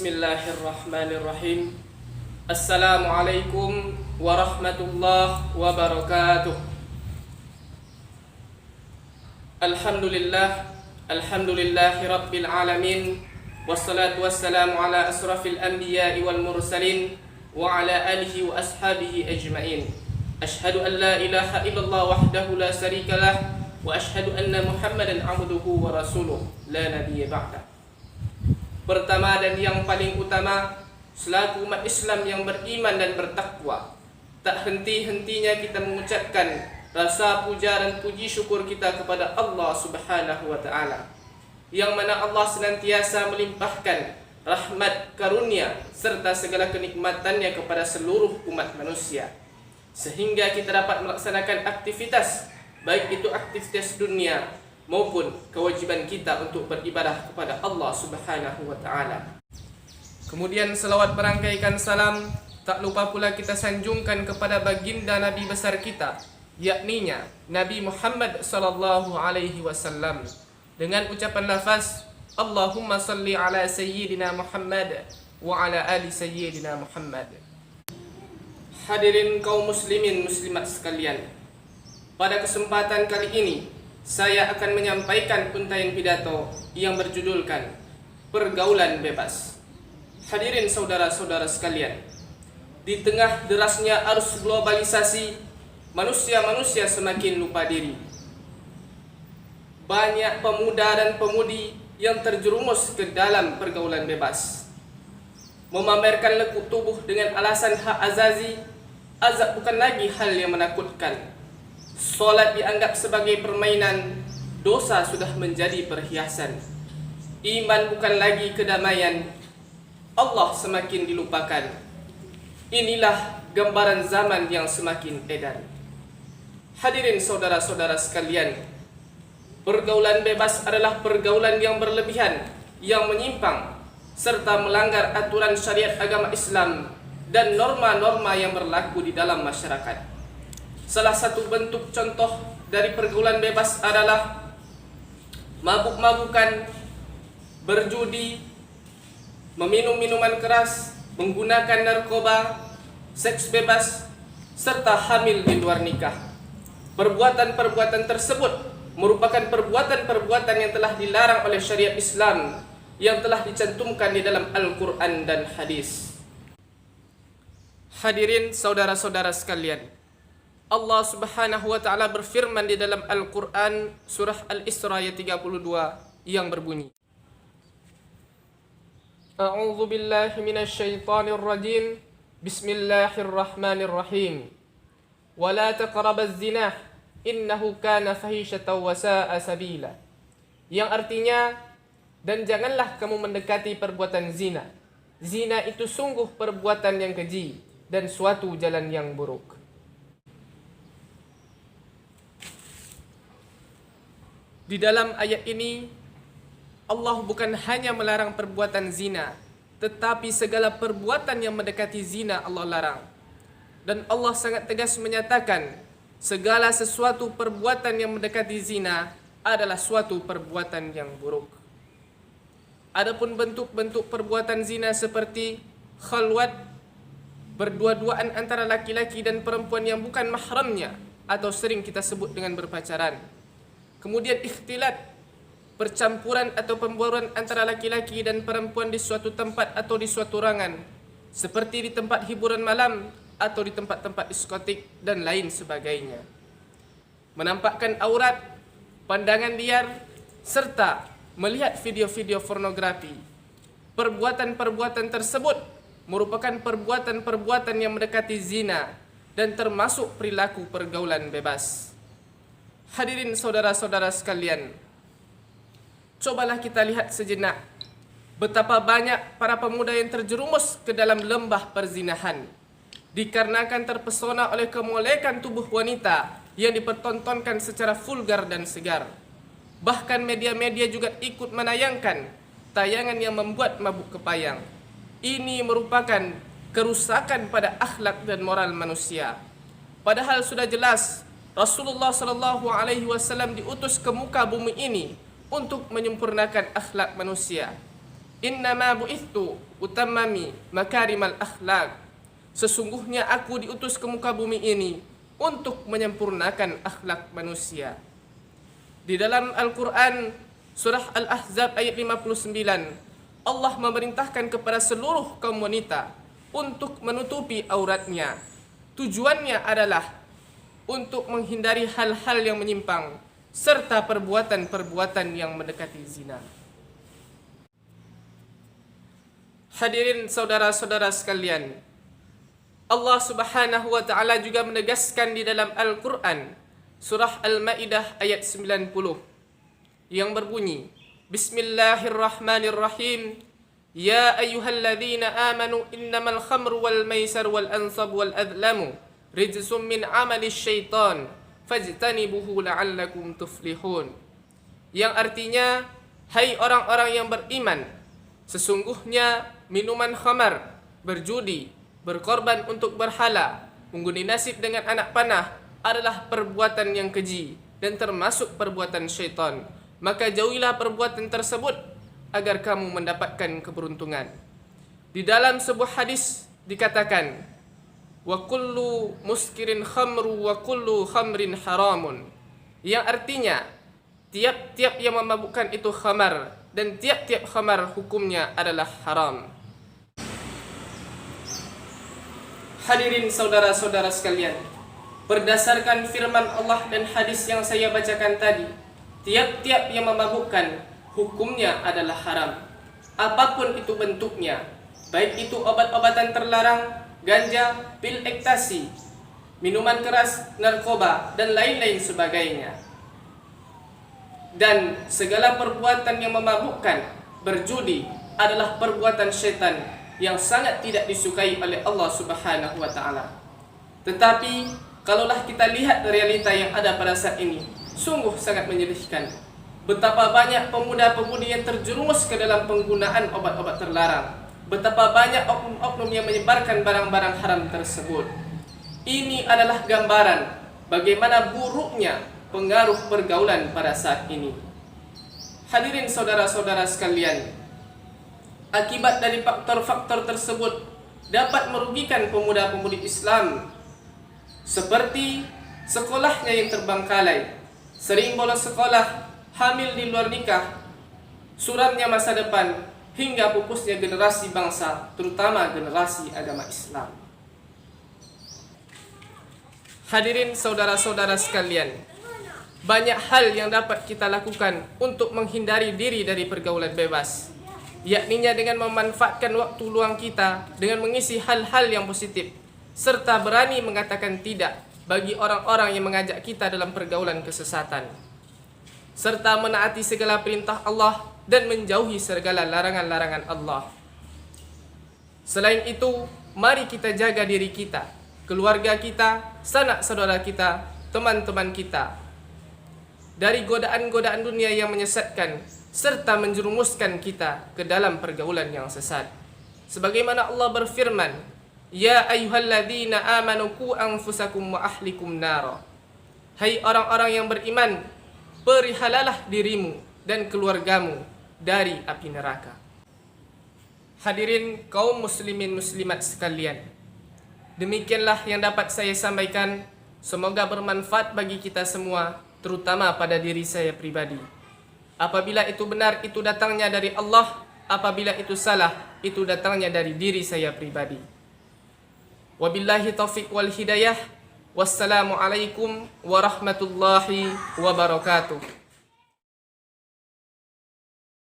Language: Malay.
Bismillahirrahmanirrahim. Assalamualaikum warahmatullahi wabarakatuh. Alhamdulillahi rabbil alamin. Wassalatu wassalamu ala asrafil anbiya'i wal mursalin wa ala alihi wa ashabihi ajma'in. Ashhadu an la ilaha illallah wahdahu la syarikalah wa ashhadu anna Muhammadan abduhu wa rasuluh la nabiyya ba'dah. Pertama dan yang paling utama, selaku umat Islam yang beriman dan bertakwa, tak henti-hentinya kita mengucapkan rasa puja dan puji syukur kita kepada Allah Subhanahu wa taala, yang mana Allah senantiasa melimpahkan rahmat, karunia serta segala kenikmatannya kepada seluruh umat manusia, sehingga kita dapat melaksanakan aktivitas, baik itu aktivitas dunia maupun kewajiban kita untuk beribadah kepada Allah Subhanahu wa taala. Kemudian selawat berangkaikan salam tak lupa pula kita sanjungkan kepada baginda Nabi besar kita, yakninya Nabi Muhammad sallallahu alaihi wasallam, dengan ucapan lafaz Allahumma salli ala sayyidina Muhammad wa ala ali sayyidina Muhammad. Hadirin kaum muslimin muslimat sekalian, pada kesempatan kali ini saya akan menyampaikan untaian pidato yang berjudulkan Pergaulan Bebas. Hadirin saudara-saudara sekalian, di tengah derasnya arus globalisasi, manusia-manusia semakin lupa diri. Banyak pemuda dan pemudi yang terjerumus ke dalam pergaulan bebas, memamerkan lekuk tubuh dengan alasan hak azazi. Azab bukan lagi hal yang menakutkan. Solat dianggap sebagai permainan, dosa sudah menjadi perhiasan. Iman bukan lagi kedamaian, Allah semakin dilupakan. Inilah gambaran zaman yang semakin edan. Hadirin saudara-saudara sekalian, pergaulan bebas adalah pergaulan yang berlebihan, yang menyimpang, serta melanggar aturan syariat agama Islam dan norma-norma yang berlaku di dalam masyarakat. Salah satu bentuk contoh dari pergaulan bebas adalah mabuk-mabukan, berjudi, meminum minuman keras, menggunakan narkoba, seks bebas, serta hamil di luar nikah. Perbuatan-perbuatan tersebut merupakan perbuatan-perbuatan yang telah dilarang oleh syariat Islam, yang telah dicantumkan di dalam Al-Quran dan hadis. Hadirin saudara-saudara sekalian, Allah Subhanahu wa taala berfirman di dalam Al-Qur'an surah Al-Isra ayat 32 yang berbunyi, A'udzu billahi minasyaitonir rajim. Bismillahirrahmanirrahim. Wa la taqrabaz zina innahu kana fahishatan wa sa'a sabila. Yang artinya, dan janganlah kamu mendekati perbuatan zina. Zina itu sungguh perbuatan yang keji dan suatu jalan yang buruk. Di dalam ayat ini, Allah bukan hanya melarang perbuatan zina, tetapi segala perbuatan yang mendekati zina Allah larang. Dan Allah sangat tegas menyatakan, segala sesuatu perbuatan yang mendekati zina adalah suatu perbuatan yang buruk. Adapun bentuk-bentuk perbuatan zina seperti khalwat, berdua-duaan antara laki-laki dan perempuan yang bukan mahramnya, atau sering kita sebut dengan berpacaran. Kemudian ikhtilat, percampuran atau pembuaran antara laki-laki dan perempuan di suatu tempat atau di suatu ruangan, seperti di tempat hiburan malam atau di tempat-tempat diskotik dan lain sebagainya. Menampakkan aurat, pandangan liar, serta melihat video-video pornografi. Perbuatan-perbuatan tersebut merupakan perbuatan-perbuatan yang mendekati zina dan termasuk perilaku pergaulan bebas. Hadirin saudara-saudara sekalian, cobalah kita lihat sejenak betapa banyak para pemuda yang terjerumus ke dalam lembah perzinahan dikarenakan terpesona oleh kemolekan tubuh wanita yang dipertontonkan secara vulgar dan segar. Bahkan media-media juga ikut menayangkan tayangan yang membuat mabuk kepayang. Ini merupakan kerusakan pada akhlak dan moral manusia. Padahal sudah jelas Rasulullah sallallahu alaihi wasallam diutus ke muka bumi ini untuk menyempurnakan akhlak manusia. Innama bu'ithtu utammami makarimal akhlak. Sesungguhnya aku diutus ke muka bumi ini untuk menyempurnakan akhlak manusia. Di dalam Al-Quran surah Al-Ahzab ayat 59, Allah memerintahkan kepada seluruh kaum wanita untuk menutupi auratnya. Tujuannya adalah untuk menghindari hal-hal yang menyimpang serta perbuatan-perbuatan yang mendekati zina. Hadirin saudara-saudara sekalian, Allah Subhanahu wa taala juga menegaskan di dalam Al-Qur'an surah Al-Maidah ayat 90 yang berbunyi, Bismillahirrahmanirrahim. Ya ayyuhalladzina amanu innamal khamru wal maisar wal ansab wal adlamu rijsum min amali syaitan fajtanibuhu la'allakum tuflihun. Yang artinya, hai orang-orang yang beriman, sesungguhnya minuman khamar, berjudi, berkorban untuk berhala, mengundi nasib dengan anak panah adalah perbuatan yang keji dan termasuk perbuatan syaitan. Maka jauhilah perbuatan tersebut agar kamu mendapatkan keberuntungan. Di dalam sebuah hadis dikatakan, wa kullu muskirin khamru wa kullu khamrin haramun. Yang artinya, tiap-tiap yang memabukkan itu khamar dan tiap-tiap khamar hukumnya adalah haram. Hadirin saudara-saudara sekalian, berdasarkan firman Allah dan hadis yang saya bacakan tadi, tiap-tiap yang memabukkan hukumnya adalah haram. Apapun itu bentuknya, baik itu obat-obatan terlarang, ganja, pil ekstasi, minuman keras, narkoba, dan lain-lain sebagainya. Dan segala perbuatan yang memabukkan, berjudi, adalah perbuatan syaitan yang sangat tidak disukai oleh Allah Subhanahu wa taala. Tetapi kalaulah kita lihat realita yang ada pada saat ini, sungguh sangat menyedihkan. Betapa banyak pemuda-pemudi yang terjerumus ke dalam penggunaan obat-obat terlarang. Betapa banyak oknum-oknum yang menyebarkan barang-barang haram tersebut. Ini adalah gambaran bagaimana buruknya pengaruh pergaulan pada saat ini. Hadirin saudara-saudara sekalian, akibat dari faktor-faktor tersebut dapat merugikan pemuda-pemudi Islam, seperti sekolahnya yang terbengkalai, sering bolos sekolah, hamil di luar nikah, suramnya masa depan, hingga pupusnya generasi bangsa, terutama generasi agama Islam. Hadirin saudara-saudara sekalian, banyak hal yang dapat kita lakukan untuk menghindari diri dari pergaulan bebas, yakninya dengan memanfaatkan waktu luang kita dengan mengisi hal-hal yang positif, serta berani mengatakan tidak bagi orang-orang yang mengajak kita dalam pergaulan kesesatan, serta menaati segala perintah Allah dan menjauhi segala larangan-larangan Allah. Selain itu, mari kita jaga diri kita, keluarga kita, sanak saudara kita, teman-teman kita dari godaan-godaan dunia yang menyesatkan serta menjerumuskan kita ke dalam pergaulan yang sesat. Sebagaimana Allah berfirman, Ya ayyuhalladzina amanu qu anfusakum wa ahlikum nara. Hai orang-orang yang beriman, perihalalah dirimu dan keluargamu dari api neraka. Hadirin kaum muslimin muslimat sekalian, demikianlah yang dapat saya sampaikan. Semoga bermanfaat bagi kita semua, terutama pada diri saya pribadi. Apabila itu benar, itu datangnya dari Allah. Apabila itu salah, itu datangnya dari diri saya pribadi. Wabillahi taufiq wal hidayah. Wassalamualaikum warahmatullahi wabarakatuh.